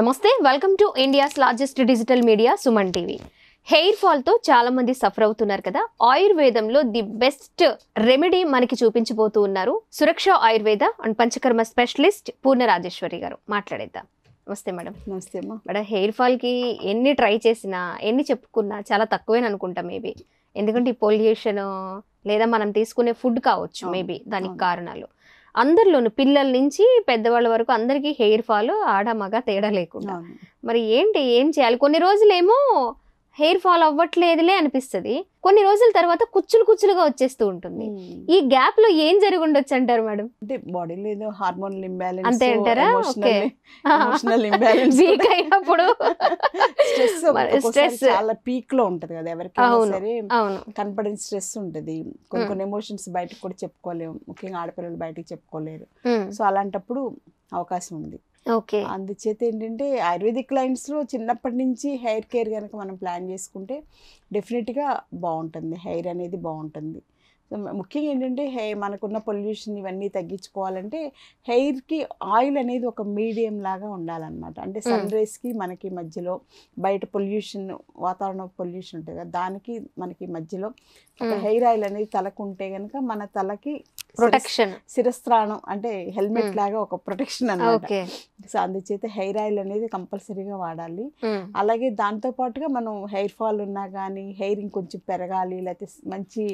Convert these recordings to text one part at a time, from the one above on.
నమస్తే, welcome to India's largest digital media Suman TV. Hair fall తో చాలా మంది సఫర్ అవుతున్నారు కదా. ఆయుర్వేదంలో ది బెస్ట్ రెమెడీ మనకి చూపించబోతూ ఉన్నారు సురక్ష ఆయుర్వేద అండ్ పంచకర్మ స్పెషలిస్ట్ పూర్ణ రాజేశ్వరి గారు. మాట్లాడేద్దాం. నమస్తే మేడం. నమస్తే అమ్మా. మేడం, హెయిర్ ఫాల్ కి ఎన్ని ట్రై చేసినా ఎన్ని చెప్పుకున్నా చాలా తక్కువేని అనుకుంటా మేబీ. ఎందుకంటే ఈ పొల్యూషన్ లేదా మనం తీసుకునే ఫుడ్ కావచ్చు మేబీ దానికి కారణాలు. అందరిలోనూ పిల్లల నుంచి పెద్దవాళ్ళ వరకు అందరికీ హెయిర్ ఫాల్ ఆడ మగ తేడా లేకుండా. మరి ఏం చేయాలి? కొన్ని రోజులేమో హెయిర్ ఫాల్ అవ్వట్లేదులే అనిపిస్తుంది, కొన్ని రోజుల తర్వాత కుచ్చులుగా వచ్చేస్తూ ఉంటుంది. ఈ గ్యాప్ లో ఏం జరిగి ఉండొచ్చు అంటారు మేడం? అంటే బాడీలో ఏదో హార్మోనల్ ఇంబ్యాలెన్స్ అంతే అంటారా? ఎమోషనల్ ఇంబ్యాలెన్స్ వీక్ అయినప్పుడు స్ట్రెస్ చాలా పీక్ లో ఉంటది కదా ఎవరికైనా సరే. కనపడిన స్ట్రెస్ ఉంటది, కొన్ని ఎమోషన్స్ బయటకు కూడా చెప్పుకోలేము, ముఖ్యంగా ఆడపిల్లలు బయటకు చెప్పుకోలేరు. సో అలాంటప్పుడు అవకాశం ఉంది. అందుచేత ఏంటంటే ఆయుర్వేదిక్ లైన్స్ లో చిన్నప్పటి నుంచి హెయిర్ కేర్ కనుక మనం ప్లాన్ చేసుకుంటే డెఫినెట్గా బాగుంటుంది, హెయిర్ అనేది బాగుంటుంది. ముఖ్యంగా ఏంటంటే మనకున్న పొల్యూషన్ ఇవన్నీ తగ్గించుకోవాలంటే హెయిర్కి ఆయిల్ అనేది ఒక మీడియం లాగా ఉండాలన్నమాట. అంటే సన్ రేస్కి మనకి మధ్యలో బయట పొల్యూషన్, వాతావరణ పొల్యూషన్ ఉంటుంది కదా, దానికి మనకి మధ్యలో ఒక హెయిర్ ఆయిల్ అనేది తలకు ఉంటే కనుక మన తలకి ప్రొటెక్షన్, శిరస్త్రాణం అంటే హెల్మెట్ లాగా ఒక ప్రొటెక్షన్ అన్నమాట. సో అందుచేత హెయిర్ ఆయిల్ అనేది కంపల్సరీగా వాడాలి. అలాగే దాంతో పాటుగా మనం హెయిర్ ఫాల్ ఉన్నా కానీ హెయిర్ ఇంకొంచెం పెరగాలి, లేకపోతే మంచి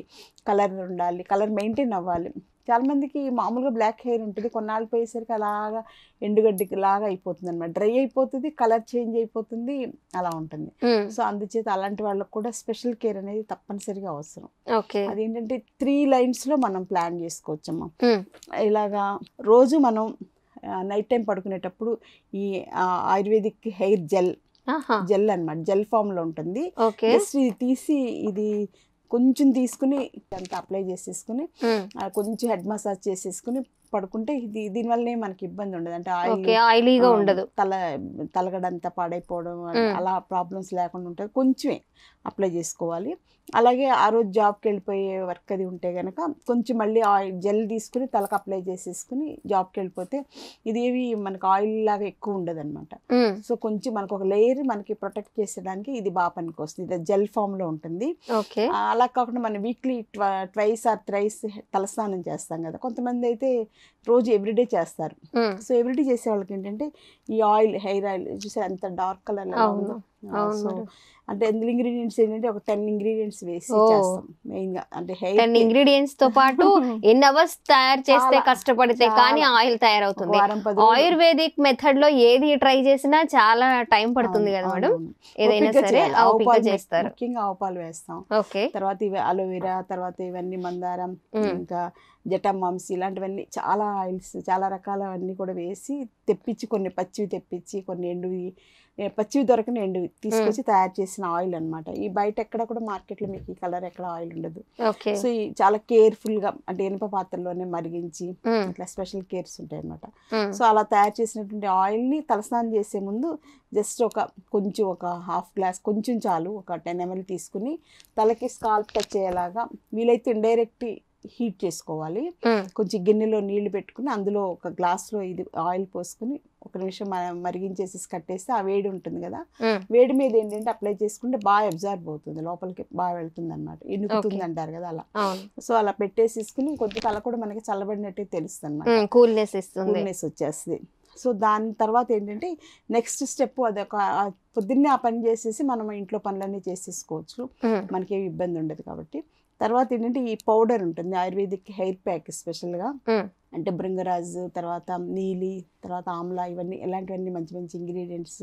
కలర్ ఉండాలి, కలర్ మెయింటైన్ అవ్వాలి. చాలా మందికి మామూలుగా బ్లాక్ హెయిర్ ఉంటుంది, కొన్నాళ్ళు పోయేసరికి అలాగా ఎండుగడ్డికి లాగా అయిపోతుంది అనమాట, డ్రై అయిపోతుంది, కలర్ చేంజ్ అయిపోతుంది, అలా ఉంటుంది. సో అందుచేత అలాంటి వాళ్ళకి కూడా స్పెషల్ కేర్ అనేది తప్పనిసరిగా అవసరం. అదేంటంటే 3 lines లో మనం ప్లాన్ చేసుకోవచ్చమ్మా. ఇలాగా రోజు మనం నైట్ టైం పడుకునేటప్పుడు ఈ ఆయుర్వేదిక్ హెయిర్ జెల్ అనమాట, జెల్ ఫామ్ లో ఉంటుంది. జస్ట్ ఇది తీసి ఇది కొంచెం తీసుకుని అంతా అప్లై చేసేసుకుని కొంచెం హెడ్ మసాజ్ చేసేసుకుని పడుకుంటే దీనివల్లనే మనకి ఇబ్బంది ఉండదు. అంటే ఆయిలీగా ఉండదు, తలగడంతా పాడైపోవడం అలా ప్రాబ్లమ్స్ లేకుండా ఉంటుంది. కొంచెమే అప్లై చేసుకోవాలి. అలాగే ఆ రోజు జాబ్కి వెళ్ళిపోయే వర్క్ అది ఉంటే కనుక కొంచెం మళ్ళీ ఆయిల్ జెల్ తీసుకుని తలకు అప్లై చేసేసుకుని జాబ్కి వెళ్ళిపోతే ఇది ఏవి మనకు ఆయిల్ లాగా ఎక్కువ ఉండదు అనమాట. సో కొంచెం మనకు ఒక లేయర్ మనకి ప్రొటెక్ట్ చేసేయడానికి ఇది బాగా పనికి వస్తుంది. ఇది జెల్ ఫామ్ లో ఉంటుంది. అలా కాకుండా మనం వీక్లీ ట్వైస్ ఆర్ థ్రైస్ తలస్నానం చేస్తాం కదా, కొంతమంది అయితే రోజు ఎవ్రీడే చేస్తారు. సో ఎవ్రీడే చేసే వాళ్ళకి ఏంటంటే ఈ ఆయిల్, హెయిర్ ఆయిల్ చూసారు ఎంత డార్క్ కలర్ లో ఉందో. సో అంటే అందులో ఇంగ్రీడియంట్స్ ఏంటంటే ఒక 10 ingredients వేసి చేస్తాం మెయిన్ గా. అంటే 10 ingredients తో పాటు ఎన్ని అవర్స్ తయారు చేస్తే కష్టపడితే కానీ ఆయిల్ తయారవుతుంది. ఆయుర్వేదిక్ మెథడ్ లో ఏది ట్రై చేసినా చాలా టైం పడుతుంది కదా మేడం. ఏదైనా సరే చేస్తారు, ముఖ్యంగా ఆవుపాలు వేస్తాం. తర్వాత ఇవి అలోవెరా, తర్వాత ఇవన్నీ మందారం, ఇంకా జటమాంసి, ఇలాంటివన్నీ చాలా ఆయిల్స్, చాలా రకాలవన్నీ కూడా వేసి తెప్పించి, కొన్ని పచ్చివి తెప్పించి, కొన్ని ఎండువి, పచ్చివి దొరకని ఎండువి తీసుకొచ్చి తయారు చేసిన ఆయిల్ అనమాట. ఈ బయట ఎక్కడ కూడా మార్కెట్లో మీకు ఈ కలర్ ఎక్కడ ఆయిల్ ఉండదు. సో ఈ చాలా కేర్ఫుల్ గా అంటే ఇనుప పాత్రలోనే మరిగించి ఇట్లా స్పెషల్ కేర్స్ ఉంటాయి అనమాట. సో అలా తయారు చేసినటువంటి ఆయిల్ ని తలస్నానం చేసే ముందు జస్ట్ కొంచెం ఒక హాఫ్ గ్లాస్, కొంచెం చాలు, ఒక 10 ml తీసుకుని తలకి స్కాల్ప్ టచ్ అయ్యేలాగా వీలైతే ఇండైరెక్ట్ హీట్ చేసుకోవాలి. కొంచెం గిన్నెలో నీళ్లు పెట్టుకుని అందులో ఒక గ్లాస్లో ఇది ఆయిల్ పోసుకుని 1 నిమిషం మరిగించేసి కట్టేస్తే ఆ వేడి ఉంటుంది కదా, వేడి మీద ఏంటంటే అప్లై చేసుకుంటే బాగా అబ్జర్వ్ అవుతుంది, లోపలికి బాగా వెళ్తుంది అనమాట, ఇనుకుతుంది అంటారు కదా అలా. సో అలా పెట్టేసేసుకుని కొద్ది తల కూడా మనకి చల్లబడినట్టే తెలుస్తుంది అనమాట, కూల్నెస్ వచ్చేస్తుంది. సో దాని తర్వాత ఏంటంటే నెక్స్ట్ స్టెప్ అదొక పొద్దున్నే ఆ పని చేసేసి మనం ఇంట్లో పనులన్నీ చేసేసుకోవచ్చు, మనకేమి ఇబ్బంది ఉండదు కాబట్టి. తర్వాత ఏంటంటే ఈ పౌడర్ ఉంటుంది ఆయుర్వేదిక్ హెయిర్ ప్యాక్ స్పెషల్గా, అంటే భృంగరాజ్, తర్వాత నీలి, తర్వాత ఆమ్లా, ఇవన్నీ ఇలాంటివన్నీ మంచి మంచి ఇంగ్రీడియంట్స్,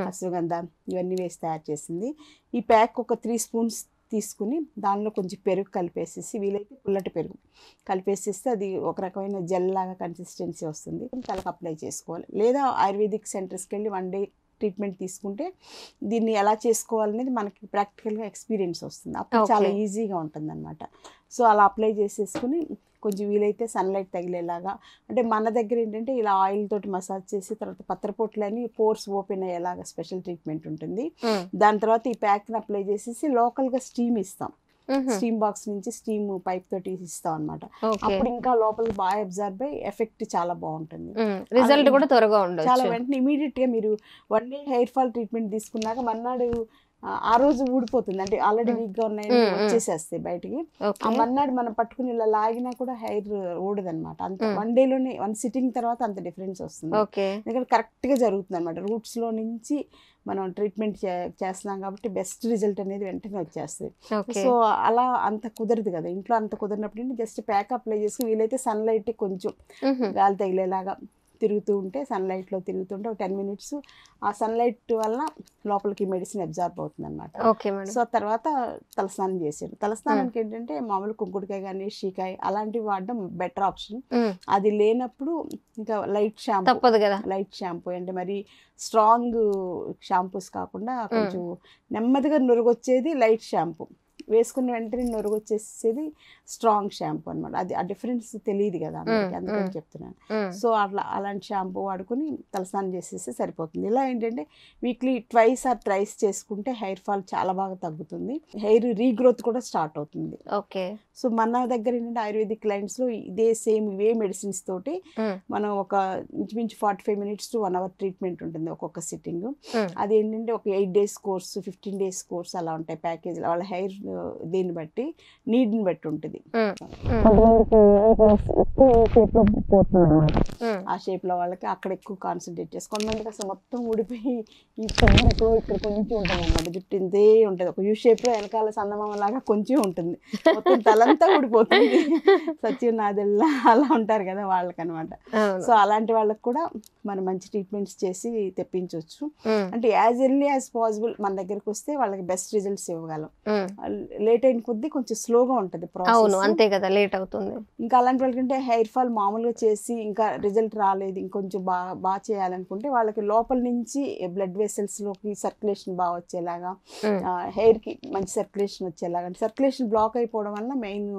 అశ్వగంధ ఇవన్నీ వేసి తయారు చేసింది. ఈ ప్యాక్ ఒక 3 spoons తీసుకుని దానిలో కొంచెం పెరుగు కలిపేసేసి, వీలైతే పుల్లటి పెరుగు కలిపేసేస్తే అది ఒక రకమైన జెల్ లాగా కన్సిస్టెన్సీ వస్తుంది. తలకు అప్లై చేసుకోవాలి. లేదా ఆయుర్వేదిక్ సెంటర్స్కి వెళ్ళి 1 day ట్రీట్మెంట్ తీసుకుంటే దీన్ని ఎలా చేసుకోవాలనేది మనకి ప్రాక్టికల్గా ఎక్స్పీరియన్స్ వస్తుంది, అప్పుడు చాలా ఈజీగా ఉంటుంది అనమాట. సో అలా అప్లై చేసేసుకుని కొంచెం వీలైతే సన్లైట్ తగిలేలాగా, అంటే మన దగ్గర ఏంటంటే ఇలా ఆయిల్ తోటి మసాజ్ చేసి తర్వాత పత్రపొట్లని పోర్స్ ఓపెన్ అయ్యేలాగా స్పెషల్ ట్రీట్మెంట్ ఉంటుంది. దాని తర్వాత ఈ ప్యాక్ని అప్లై చేసేసి లోకల్గా స్టీమ్ ఇస్తాం. స్టీమ్ బాక్స్ నుంచి స్టీమ్ పైప్ తోటి ఇస్తాం అనమాట. అప్పుడు ఇంకా లోపలికి బాగా అబ్జర్వ్ అయ్యి ఎఫెక్ట్ చాలా బాగుంటుంది, రిజల్ట్ కూడా త్వరగా ఉండదు. చాలా వెంటనే ఇమీడియట్ గా మీరు 1 డే హెయిర్ ఫాల్ ట్రీట్మెంట్ తీసుకున్నాక మర్నాడు ఆ రోజు ఊడిపోతుంది, అంటే ఆల్రెడీ వీక్ గా ఉన్నాయి వచ్చేసేస్తాయి బయటికి. ఆ మర్నాడు మనం పట్టుకుని ఇలా లాగినా కూడా హెయిర్ ఊడదనమాట. అంత 1 డేలోనే 1 సిట్టింగ్ తర్వాత అంత డిఫరెన్స్ వస్తుంది. ఎందుకంటే కరెక్ట్ గా జరుగుతుంది అనమాట. రూట్స్ లో నుంచి మనం ట్రీట్మెంట్ చేస్తున్నాం కాబట్టి బెస్ట్ రిజల్ట్ అనేది వెంటనే వచ్చేస్తుంది. సో అలా అంత కుదరదు కదా ఇంట్లో, అంత కుదిరినప్పుడు జస్ట్ ప్యాక్ అప్లై చేసుకుని వీలైతే సన్లైట్ కొంచెం గాలి తగిలేలాగా తిరుగుతూ ఉంటే, సన్లైట్లో తిరుగుతుంటే ఒక 10 minutes ఆ సన్లైట్ వల్ల లోపలికి మెడిసిన్ అబ్జార్బ్ అవుతుంది అనమాట. సో తర్వాత తలస్నానం చేసాడు. తలస్నానానికి ఏంటంటే మామూలు కుంకుడుకాయ కానీ షీకాయ అలాంటివి వాడడం బెటర్ ఆప్షన్. అది లేనప్పుడు ఇంకా లైట్ షాంపూ అంటే మరి స్ట్రాంగ్ షాంపూస్ కాకుండా కొంచెం నెమ్మదిగా నురుగొచ్చేది లైట్ షాంపూ, వేసుకున్న వెంటనే నొరుగు వచ్చేసేది స్ట్రాంగ్ షాంపూ అనమాట. అది ఆ డిఫరెన్స్ తెలియదు కదా అందరికి, అందుకని చెప్తున్నాను. సో అలాంటి షాంపూ వాడుకుని తలస్నానం చేసేస్తే సరిపోతుంది. ఇలా ఏంటంటే వీక్లీ 2 or 3 చేసుకుంటే హెయిర్ ఫాల్ చాలా బాగా తగ్గుతుంది, హెయిర్ రీగ్రోత్ కూడా స్టార్ట్ అవుతుంది. సో మన దగ్గర ఏంటంటే ఆయుర్వేదిక్ క్లయింట్స్ లో ఇదే సేమ్ ఇవే మెడిసిన్స్ తోటి మనం ఒక ఇంచుమించు 45 minutes to 1 hour ట్రీట్మెంట్ ఉంటుంది ఒక్కొక్క సిట్టింగ్. అది ఏంటంటే ఒక 8 days కోర్స్, 15 days కోర్స్ అలా ఉంటాయి ప్యాకేజ్. వాళ్ళ హెయిర్ దీన్ని బట్టి నీడ్ని బట్టి ఉంటుంది. ఆ షేప్ లో వాళ్ళకి అక్కడ ఎక్కువ కాన్సన్ట్రేట్ చేసి, కొంతమందికి అసలు మొత్తం ఊడిపోయి ఇక్కడ కొంచెం ఉంటుంది అన్నమాట, జుట్టు ఇంతే ఉంటుంది, ఒక యూ షేప్ లో వెనకాల సన్నమామ లాగా కొంచెం ఉంటుంది, మొత్తం తలంతా ఊడిపోతుంది. సత్యనాథెల్లా అలా ఉంటారు కదా వాళ్ళకనమాట. సో అలాంటి వాళ్ళకి కూడా మనం మంచి ట్రీట్మెంట్స్ చేసి తెప్పించవచ్చు. అంటే యాజ్ ఎర్లీ యాజ్ పాసిబుల్ మన దగ్గరకు వస్తే వాళ్ళకి బెస్ట్ రిజల్ట్స్ ఇవ్వగలం. లేట్ అయిన కొద్దీ కొంచెం స్లోగా ఉంటుంది ప్రాసెస్, అంతే కదా, లేట్ అవుతుంది. ఇంకా అలాంటి వాళ్ళకంటే హెయిర్ ఫాల్ మామూలుగా చేసి ఇంకా రిజల్ట్ రాలేదు, ఇంకొంచెం బాగా చేయాలనుకుంటే వాళ్ళకి లోపల నుంచి బ్లడ్ వెసల్స్ లోకి సర్క్యులేషన్ బాగా వచ్చేలాగా, హెయిర్ కి మంచి సర్క్యులేషన్ వచ్చేలాగా. అంటే సర్క్యులేషన్ బ్లాక్ అయిపోవడం వల్ల మెయిన్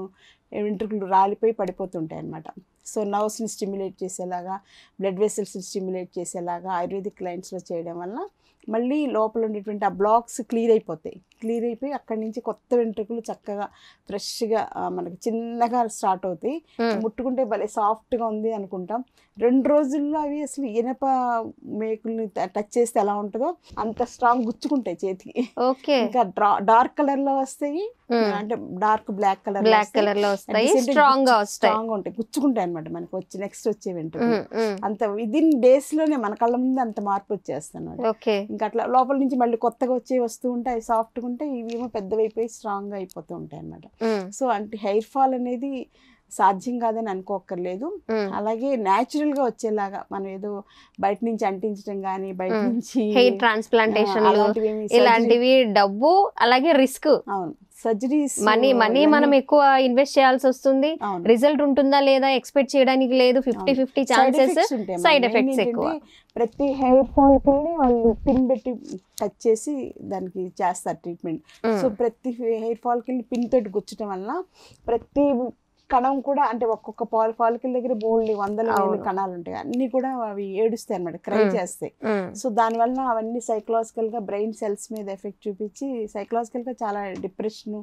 వెంట్రుకలు రాలిపోయి పడిపోతుంటాయి అన్నమాట. సో నర్వ్స్ని స్టిమ్యులేట్ చేసేలాగా, బ్లడ్ వెసల్స్ని స్టిమ్యులేట్ చేసేలాగా ఆయుర్వేదిక్ క్లయింట్స్లో చేయడం వల్ల మళ్ళీ లోపల ఉండేటువంటి ఆ బ్లాక్స్ క్లియర్ అయిపోయి అక్కడి నుంచి కొత్త వెంట్రుకలు చక్కగా ఫ్రెష్గా మనకి చిన్నగా స్టార్ట్ అవుతాయి. ముట్టుకుంటే భలే సాఫ్ట్గా ఉంది అనుకుంటాం, 2 రోజుల్లో అవి అసలు ఇనప మేకుల్ని టచ్ చేస్తే ఎలా ఉంటుందో అంత స్ట్రాంగ్ గుచ్చుకుంటాయి చేతికి. ఇంకా డార్క్ కలర్ లో వస్తాయి, అంటే డార్క్ బ్లాక్ కలర్ లో వస్తాయి, స్ట్రాంగ్ ఉంటాయి, గుచ్చుకుంటాయి అనమాట మనకి వచ్చి నెక్స్ట్ వచ్చే వెంట్రుకలు. అంత విదిన్ డేస్ లోనే మన కళ్ళ ముందు అంత మార్పు వచ్చేస్తాను. ఇంకా అట్లా లోపల నుంచి మళ్ళీ కొత్తగా వచ్చే వస్తూ ఉంటాయి, సాఫ్ట్గా ఉంటాయి, ఇవేమో పెద్దవైపోయి స్ట్రాంగ్ గా అయిపోతూ ఉంటాయి అనమాట. సో అంటే హెయిర్ ఫాల్ అనేది సాధ్యం కాదని అనుకోక్కర్లేదు. అలాగే న్యాచురల్ గా వచ్చేలాగా మనం ఏదో బయట నుంచి అంటించడం కానీ, బయట నుంచి హెయిర్ ట్రాన్స్ప్లాంటేషన్ ఇలాంటివి డబ్బు, అలాగే రిస్క్. అవును, సర్జరీస్ మనీ మనం ఎక్కువ ఇన్వెస్ట్ చేయాల్సి వస్తుంది. రిజల్ట్ ఉంటుందా లేదా ఎక్స్పెక్ట్ చేయడానికి లేదు, 50-50 ఛాన్సెస్, సైడ్ ఎఫెక్ట్స్ ఎక్కువ. ప్రతి హెయిర్ ఫాల్ కి వాళ్ళు పిన్ పెట్టి టచ్ చేసి దానికి చేస్తారు ట్రీట్మెంట్. సో ప్రతి హెయిర్ ఫాల్ కి పిన్ తోటి గుచ్చడం వల్ల ప్రతి కణం కూడా, అంటే ఒక్కొక్క ఫాలికల్ దగ్గర బోల్డ్ 100 కణాలు ఉంటాయి, అన్ని కూడా అవి ఏడుస్తాయి అనమాట, క్రై చేస్తాయి. సో దానివల్ల అవన్నీ సైకలాజికల్ గా బ్రెయిన్ సెల్స్ మీద ఎఫెక్ట్ చూపించి సైకలాజికల్ గా చాలా డిప్రెషన్,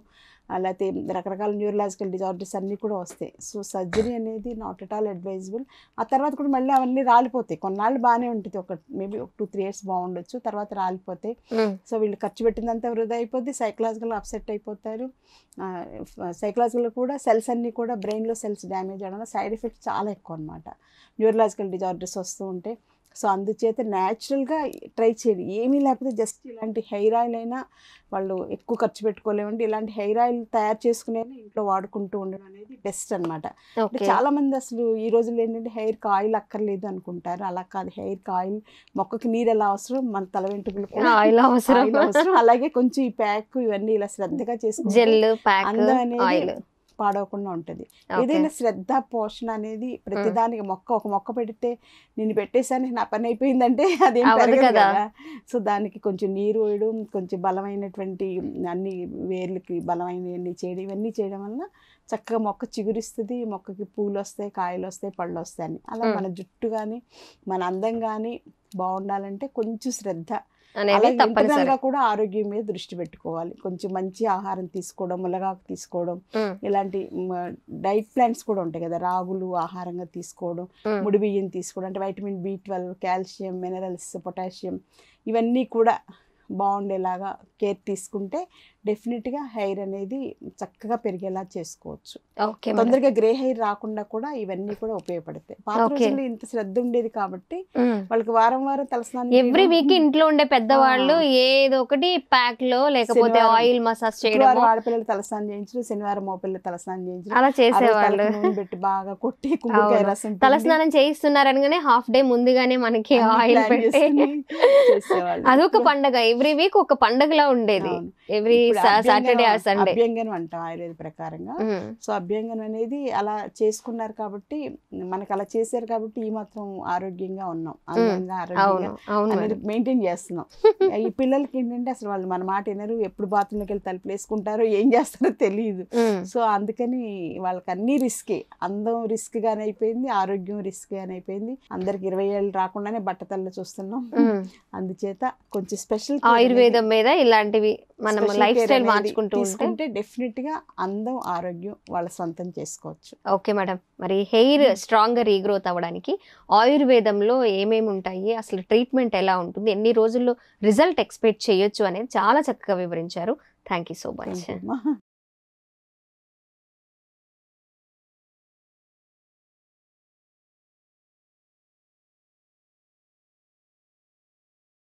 లేకపోతే రకరకాల న్యూరలాజికల్ డిజార్డర్స్ అన్నీ కూడా వస్తాయి. సో సర్జరీ అనేది నాట్ ఎట్ ఆల్ అడ్వైజబుల్. ఆ తర్వాత కూడా మళ్ళీ అవన్నీ రాలిపోతాయి, కొన్నాళ్ళు బాగానే ఉంటుంది, మేబీ 2-3 years బాగుండొచ్చు, తర్వాత రాలిపోతాయి. సో వీళ్ళు ఖర్చు పెట్టిందంతా వృధా అయిపోద్ది, సైకలాజికల్ అప్సెట్ అయిపోతారు. సైకలాజికల్ కూడా సెల్స్ అన్నీ కూడా బ్రెయిన్లో సెల్స్ డ్యామేజ్ అవడం, సైడ్ ఎఫెక్ట్స్ చాలా ఎక్కువ అనమాట, న్యూరలాజికల్ డిజార్డర్స్ వస్తూ ఉంటాయి. సో అందుచేత న్యాచురల్గా ట్రై చేయండి, ఏమీ లేకపోతే జస్ట్ ఇలాంటి హెయిర్ ఆయిల్ అయినా వాళ్ళు ఎక్కువ ఖర్చు పెట్టుకోలేమండి, ఇలాంటి హెయిర్ ఆయిల్ తయారు చేసుకునే ఇంట్లో వాడుకుంటూ ఉండడం అనేది బెస్ట్ అనమాట. చాలా మంది అసలు ఈ రోజుల్లో ఏంటంటే హెయిర్కి ఆయిల్ అక్కర్లేదు అనుకుంటారు, అలా కాదు. హెయిర్కి ఆయిల్, మొక్కకి నీరు ఎలా అవసరం, మన తల వెంట్రుకలు కూడా ఆయిల్ అవసరం. అలాగే కొంచెం ఈ ప్యాక్ ఇవన్నీ ఇలా శ్రద్ధగా చేసుకుంటే అందం అనేది పాడవకుండా ఉంటుంది. ఏదైనా శ్రద్ధ, పోషణ అనేది ప్రతిదానికి, ఒక మొక్క పెడితే నేను పెట్టేసాను నా పని అయిపోయిందంటే అదేం పెరగదు కదా. సో దానికి కొంచెం నీరు వేయడం, కొంచెం బలమైనటువంటి అన్ని వేర్లకి బలమైనవన్నీ చేయడం, ఇవన్నీ చేయడం వల్ల చక్కగా మొక్క చిగురిస్తుంది, మొక్కకి పూలు వస్తాయి, కాయలు వస్తాయి, పళ్ళు వస్తాయి అని. అలా మన జుట్టు కానీ మన అందం కానీ బాగుండాలంటే కొంచెం శ్రద్ధ, అనేవి అలాగే తప్పనిసరి. ఇంటర్నల్ గా కూడా ఆరోగ్యం మీద దృష్టి పెట్టుకోవాలి. కొంచెం మంచి ఆహారం తీసుకోవడం, మునగాకు తీసుకోవడం, ఇలాంటి డైట్ ప్లాన్స్ కూడా ఉంటాయి కదా, రాగులు ఆహారంగా తీసుకోవడం, ముడి బియ్యం తీసుకోవడం, అంటే vitamin B12, calcium, minerals, potassium ఇవన్నీ కూడా బాగుండేలాగా కేర్ తీసుకుంటే డెఫినెట్గా హెయిర్ అనేది చక్కగా పెరిగేలా చేసుకోవచ్చు. ఓకే, తొందరగా గ్రే హెయిర్ రాకుండా కూడా ఇవన్నీ కూడా ఉపయోగపడతాయి. పాత రోజుల్లో ఇంత శ్రద్ధ ఉండేది కాబట్టి వాళ్ళకి వారం వారం తలస్నానం ఎవ్రీ వీక్ ఇంట్లో ఉండే పెద్దవాళ్ళు ఏదో ఒకటి ప్యాక్ లో లేకపోతే ఆయిల్ మసాజ్ చేయడం, ఆడపిల్లలు తలస్నానం చేయించడం, శనివారం మగపిల్లలు తలస్నానం చేయించడం, అలా చేసేవాళ్ళు. నూనె పెట్టి బాగా కొట్టి కుంకుడుకాయ రసం తలస్నానం చేయిస్తున్నారనగానే హాఫ్ డే ముందుగానే మనకి ఆయిల్ పెట్టి చేసేవాళ్ళు. అదొక పండగ, ఎవ్రీ వీక్ ఒక పండగలా ఉండేది. ఎవ్రీ సాటర్డే ఆర్ సండే అభ్యంగనం అంటాం ఆయుర్వేద ప్రకారంగా. సో అభ్యంగనం అనేది అలా చేసుకున్నారు కాబట్టి, మనకు అలా చేశారు కాబట్టి ఈ మాత్రం ఆరోగ్యంగా ఉన్నాం, అందంగా ఆరోగ్యంగా అనేది మెయింటైన్ చేస్తున్నాం. ఈ పిల్లలకి ఏంటంటే అసలు వాళ్ళు మన మాట వినరు, ఎప్పుడు బాత్రూంలోకి వెళ్ళి తలుపులు వేసుకుంటారో ఏం చేస్తారో తెలియదు. సో అందుకని వాళ్ళకి అన్ని రిస్కే, అందం రిస్క్ గానే అయిపోయింది, ఆరోగ్యం రిస్క్ గానే అయిపోయింది. అందరికి 20 ఏళ్ళు రాకుండానే బట్టతల్లో చూస్తున్నాం. అందుచేత కొంచెం స్పెషల్ ఆయుర్వేదం మీద ఇలాంటివి మనం లైఫ్ స్టైల్ మార్చుకుంటూ ఉంటే డెఫినెట్ గా అందం ఆరోగ్యం వాళ్ళ సొంతం చేసుకోవచ్చు. ఓకే మేడం, మరి హెయిర్ స్ట్రాంగ్ గా రీగ్రోత్ అవ్వడానికి ఆయుర్వేదంలో ఏమేమి ఉంటాయి, అసలు ట్రీట్మెంట్ ఎలా ఉంటుంది, ఎన్ని రోజుల్లో రిజల్ట్ ఎక్స్పెక్ట్ చేయొచ్చు అనేది చాలా చక్కగా వివరించారు. Thank you so much.